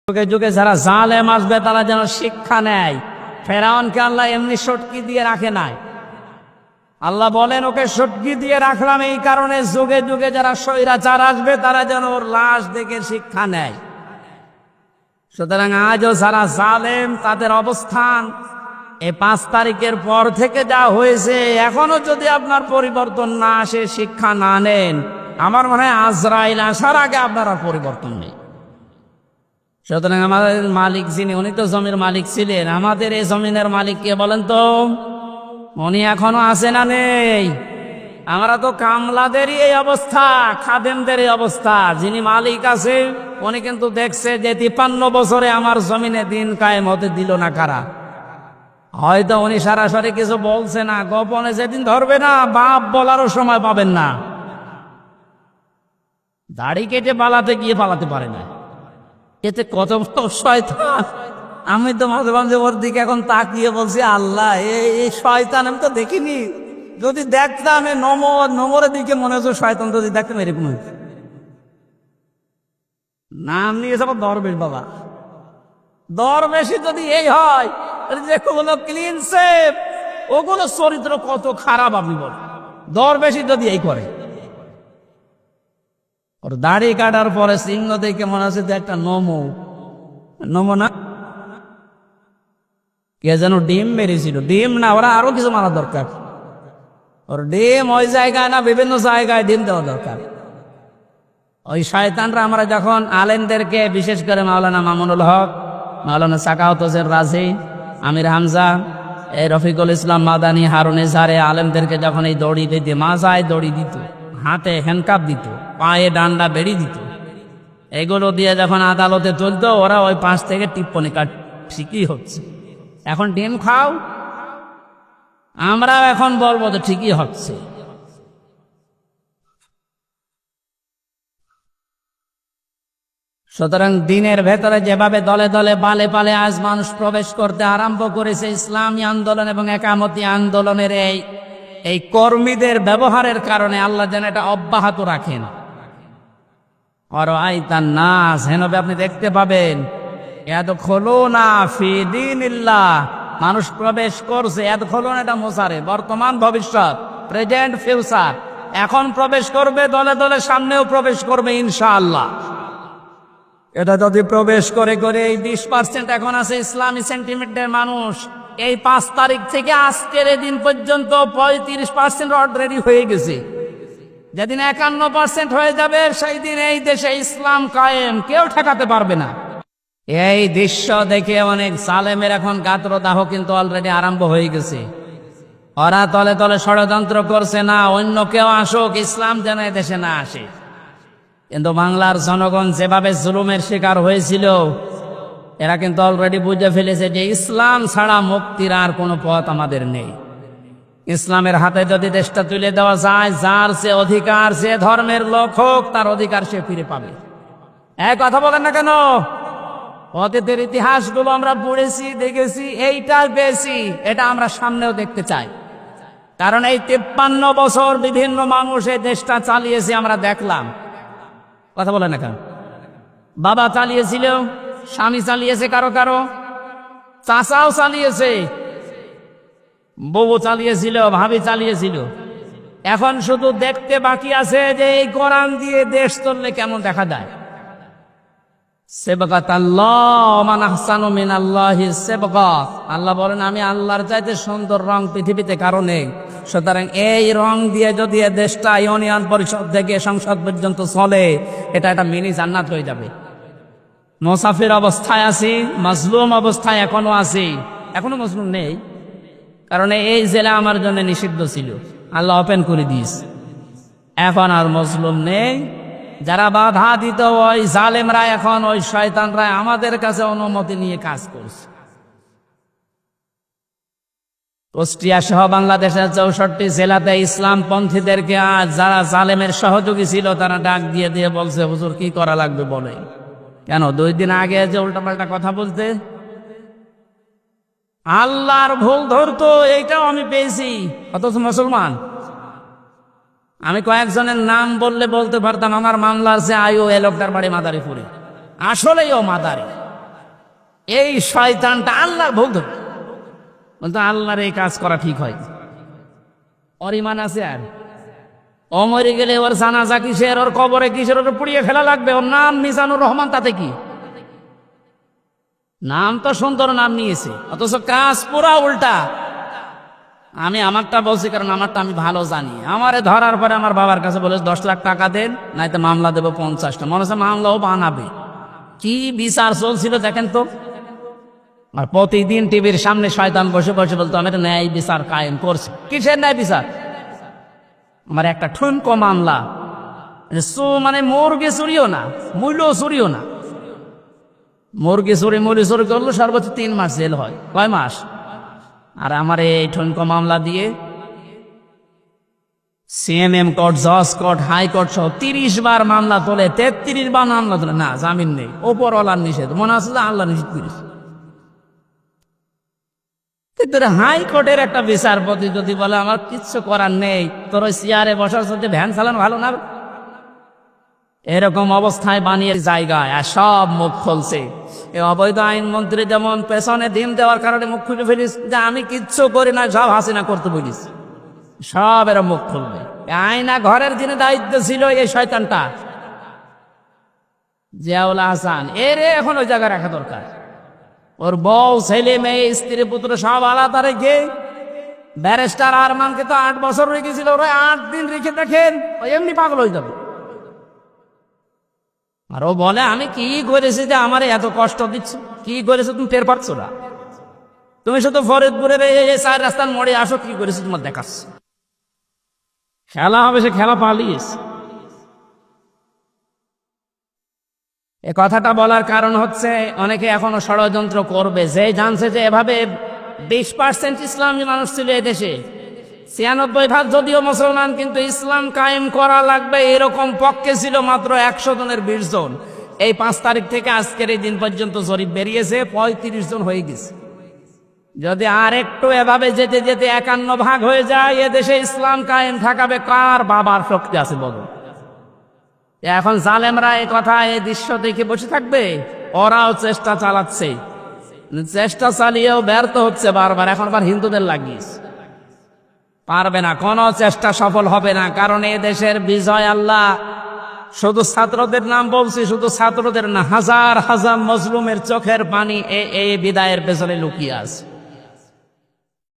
যুগে যুগে যারা জালেম আসবে তারা যেন শিক্ষা নেয়। ফেরাউনকে আল্লাহ এমনি সটকি দিয়ে রাখে নাই। আল্লাহ বলেন ওকে সটকি দিয়ে রাখলাম এই কারণে যুগে যুগে যারা স্বৈরাচার আসবে তারা যেন ওর লাশ দেখে শিক্ষা নেয়। সুতরাং আজও যারা জালেম তাদের অবস্থান এই 5 তারিখের পর থেকে যা হয়েছে, এখনো যদি আপনার পরিবর্তন না আসে, শিক্ষা না নেন, আমার মনে হয় আজরাইল আসার আগে আপনার আর পরিবর্তন নেই। সুতরাং আমাদের মালিক যিনি, উনি তো জমির মালিক ছিলেন। আমাদের এই জমিনের মালিক কে বলেন তো? উনি এখনো আছে না নেই? আমরা তো কামলাদেরই এই অবস্থা, খাদেমদের এই অবস্থা। যিনি মালিক আছে উনি কিন্তু দেখছে যে 53 বছরে আমার জমিনে দিন কায়েম হতে দিল না কারা। হয়তো উনি সরাসরি কিছু বলছে না, গোপনে যেদিন ধরবে না বাপ বলারও সময় পাবেন না। দাড়ি কেটে পালাতে গিয়ে পালাতে পারে না। এতে কত শয়তান! আমি তো মাঝে মাঝে ওর দিকে এখন তাকিয়ে বলছি, আল্লাহ এই শয়তান আমি তো দেখিনি। যদি দেখতাম নোংরের দিকে মনে হচ্ছে শয়তান, যদি দেখতাম এরকম হয়েছে। নাম নিয়েছে আবার দরবেশ বাবা। দরবেশি যদি এই হয়, যেগুলো ক্লিন সেভ, ওগুলো চরিত্র কত খারাপ আপনি বলেন। দরবেশি যদি এই করে, ওর দাড়ি কাটার পরে সিংহ দেখে মনে হচ্ছে যে একটা নমো না, কে যেন ডিম মেরেছিল। ডিম না, ওরা আরো কিছু মারা দরকার। ওর ডিম ওই জায়গায় না, বিভিন্ন জায়গায় ডিম দেওয়া দরকার। ওই শয়তানরা আমরা যখন আলেমদেরকে, বিশেষ করে মাওলানা মামুনুল হক, মাওলানা সাকাওয়াত হোসেন রাজি, আমির হামজা, এই রফিকুল ইসলাম মাদানী, হারুন ইজহারে, আলেমদেরকে যখন এই দড়ি দিত, মাজায় দড়ি দিত, হাতে হ্যান্ডকাপ দিত, পায়ে ডান্ডা বেড়ি দিত, এগুলো দিয়ে যখন আদালতে তুলতো, ওরা ওই পাশ থেকে টিপ্পনি কাট, ঠিকই হচ্ছে। এখন ডিম খাও, আমরাও এখন বলবো তো ঠিকই হচ্ছে। সুতরাং দিনের ভেতরে যেভাবে দলে দলে পালে পালে আজ মানুষ প্রবেশ করতে আরম্ভ করেছে, ইসলামী আন্দোলন এবং একামতি আন্দোলনের এই কর্মীদের ব্যবহারের কারণে আল্লাহ যেন এটা অব্যাহত রাখেন। আর আইতান নাস, হেনবে আপনি দেখতে পাবেন, এত খোলো না ফি দীনিল্লাহ, মানুষ প্রবেশ করছে। এত খোলো না, এটা মোসারে, বর্তমান ভবিষ্যৎ, প্রেজেন্ট ফিউচার। এখন প্রবেশ করবে, দলে দলে সামনেও প্রবেশ করবে ইনশাআল্লাহ। এটা যদি প্রবেশ করে করে এই 20% এখন আছে ইসলামী সেন্টিমেন্টের মানুষ, এই 5 তারিখ থেকে আজকের দিন পর্যন্ত 35% অলরেডি হয়ে গেছে। যেদিন 51% হয়ে যাবে, সেই দিন এই দেশে ইসলাম কায়েম, কেউ ঠেকাতে পারবে না। এই দৃশ্য দেখে অনেক সালেমের এখন গাত্রদাহ কিন্তু অলরেডি আরম্ভ হয়ে গেছে। ওরা তলে তলে ষড়যন্ত্র করছে, না অন্য কেউ আসুক, ইসলাম যেন দেশে না আসে। কিন্তু বাংলার জনগণ যেভাবে জুলুমের শিকার হয়েছিল, এরা কিন্তু অলরেডি বুঝে ফেলেছে যে ইসলাম ছাড়া মুক্তির আর কোনো পথ আমাদের নেই। ইসলামের হাতে যদি দেশটা তুলে দেওয়া যায়, যার সে অধিকার, সে ধর্মের লোক হোক, তার অধিকার সে ফিরে পাবে। এক কথা বলেন না কেন? অতীতের ইতিহাসগুলো আমরা পড়েছি, দেখেছি, এইটা বেশি, এটা আমরা সামনেও দেখতে চাই। কারণ এই 53 বছর বিভিন্ন মানুষ এই দেশটা চালিয়েছে, আমরা দেখলাম। কথা বলেন না কেন? বাবা চালিয়েছিল, স্বামী চালিয়েছে, কারো কারো চাচাও চালিয়েছে, বউ চালিয়েছিল, ভাবি চালিয়েছিল। এখন শুধু দেখতে বাকি আছে যে এই কোরআন দিয়ে দেশ চললে কেমন দেখা যায়। আল্লাহ বলেন, আমি আল্লাহর চাইতে সুন্দর রং পৃথিবীতে কারো নেই। সুতরাং এই রং দিয়ে যদি দেশটা ইউনিয়ন পরিষদ থেকে সংসদ পর্যন্ত চলে, এটা একটা মিনি জান্নাত হয়ে যাবে। মুসাফির অবস্থায় আছি, মাজলুম অবস্থায় এখনো আছি। এখনো মাজলুম নেই, কারণ এই জেলা আমার জন্য নিষিদ্ধ ছিল, আল্লাহ ওপেন করে দিয়েছে। এখন আর মাজলুম নেই। যারা বাধা দিত, ওই জালেমরা, এখন ওই শয়তানরা আমাদের কাছে অনুমতি নিয়ে কাজ করছে। কুষ্টিয়া সহ বাংলাদেশের 64 জেলাতে ইসলামপন্থীদেরকে আজ যারা জালেমের সহযোগী ছিল, তারা ডাক দিয়ে দিয়ে বলছে, হুজুর কি করা লাগবে বলে। কেন? 2 দিন আগে যে উল্টাপাল্টা কথা বলতে, আল্লাহর ভুল ধরতো, এইটাও আমি পেয়েছি, অথচ মুসলমান। আমি কয়েকজনের নাম বললে বলতে পারতাম, আমার মামলার যে আয়ু, এ লোকটার বাড়ি মাদারীপুরে, আসলেই ও মাদারি। এই শয়তানটা আল্লাহর ভোগ ধরে বলতো আল্লাহর এই কাজ করা ঠিক হয়, ওর ইমান আছে? আর ও মরে গেলে ওর জানাজা কিসের, ওর কবরে কিসের, ওর পুড়িয়ে ফেলা লাগবে? ওর নাম মিজানুর রহমান, তাতে কি? নাম তো সুন্দর নাম নিয়েছে, অথচ কাজ পুরা উল্টা। আমি আমারটা বলছি কারণ আমারটা আমি ভালো জানি। আমারে ধরার পরে আমার বাবার কাছে বলে 10 লাখ টাকা দেন, নাইতে মামলা দেবো 50টা। মনে হচ্ছে মামলাও বানাবে। কি বিচার চলছিল দেখেন তো। আর প্রতিদিন টিভির সামনে শয়তান বসে বসে বলতো আমি তো ন্যায় বিচার কায়েম করছি। কিসের ন্যায় বিচার? আমার একটা ঠুনকো মামলা, মানে মুরগি চুরিও না, মূল্য চুরিও না। মুরগি চুরি মুরগি চুরি করলো সর্বোচ্চ 3 মাস জেল হয়। কয় মাস? আর আমার এই ঠুনকো মামলা দিয়ে সিএমএম কোর্ট, জজ কোর্ট, হাইকোর্ট সহ 30 বার মামলা তোলে, 33 বার মামলা তোলে, না জামিন নেই, ওপরওয়ালার নিষেধ। মনে আছে যে আল্লাহ নিষেধ করেছে। কিন্তু হাইকোর্টের একটা বিচারপতি যদি বলে আমার কিচ্ছু করার নেই, তোর ওই চেয়ারে বসার সাথে ভ্যান চালানো ভালো না, এরকম অবস্থায় বানিয়ে জায়গায় আর সব মুখ খুলছে। এই অবৈধ আইনমন্ত্রী যেমন পেছনে দিন দেওয়ার কারণে মুখ খুলে ফেলিস যে আমি কিচ্ছু করি না, সব হাসিনা করতে বলিস, সব এরা মুখ খুলবে। আয়না ঘরের যিনি দায়িত্ব ছিল এই শয়তানটা জিয়াউল হাসান, এর এখন ওই জায়গায় রাখা দরকার। ওর বউ, ছেলে, মেয়ে, স্ত্রী, পুত্র সব আলাদা রেখে, ব্যারিস্টার আরমানকে তো 8 বছর রেখেছিল, ওরা 8 দিন রেখে দেখেন ওই এমনি পাগল হয়ে যাবে। আর ও বলে আমি কি করেছি যে আমার এত কষ্ট দিচ্ছ? কি করেছো তুমি টের পাচ্ছ না? তুমি শুধু ফরিদপুরের এই 4 রাস্তার মোড়ে আসো, কি করেছো তোমার দেখাচ্ছ। খেলা হবে, সে খেলা পালিয়েছ। এ কথাটা বলার কারণ হচ্ছে অনেকে এখনো ষড়যন্ত্র করবে, যে জানছে যে এভাবে 20% ইসলামী মানুষ ছিল এদেশে, 96% যদিও মুসলমান, কিন্তু ইসলাম কায়েম করা লাগবে এরকম পক্ষে ছিল মাত্র 100 জনের 20 জন। এই 5 তারিখ থেকে আজকের এই দিন পর্যন্ত জরিপ বেরিয়েছে 35 জন হয়ে গেছে। যদি আর একটু এভাবে যেতে যেতে 51 ভাগ হয়ে যায়, এদেশে ইসলাম কায়েম থাকাবে কার বাবার শক্তি আছে বলো? এখন জালেমরা এই কথা, এই দৃশ্য দেখে বসে থাকবে? ওরাও চেষ্টা চালাচ্ছে, চেষ্টা চালিয়েও ব্যর্থ হচ্ছে বারবার। এখন আবার হিন্দুদের লাগিয়েছে, পারবে না, কোনো চেষ্টা সফল হবে না। কারণ এ দেশের বিজয় আল্লাহ, শুধু ছাত্রদের নাম বলছি, শুধু ছাত্রদের না, হাজার হাজার মজলুমের চোখের পানি এই বিদায়ের পেছনে লুকিয়ে আছে।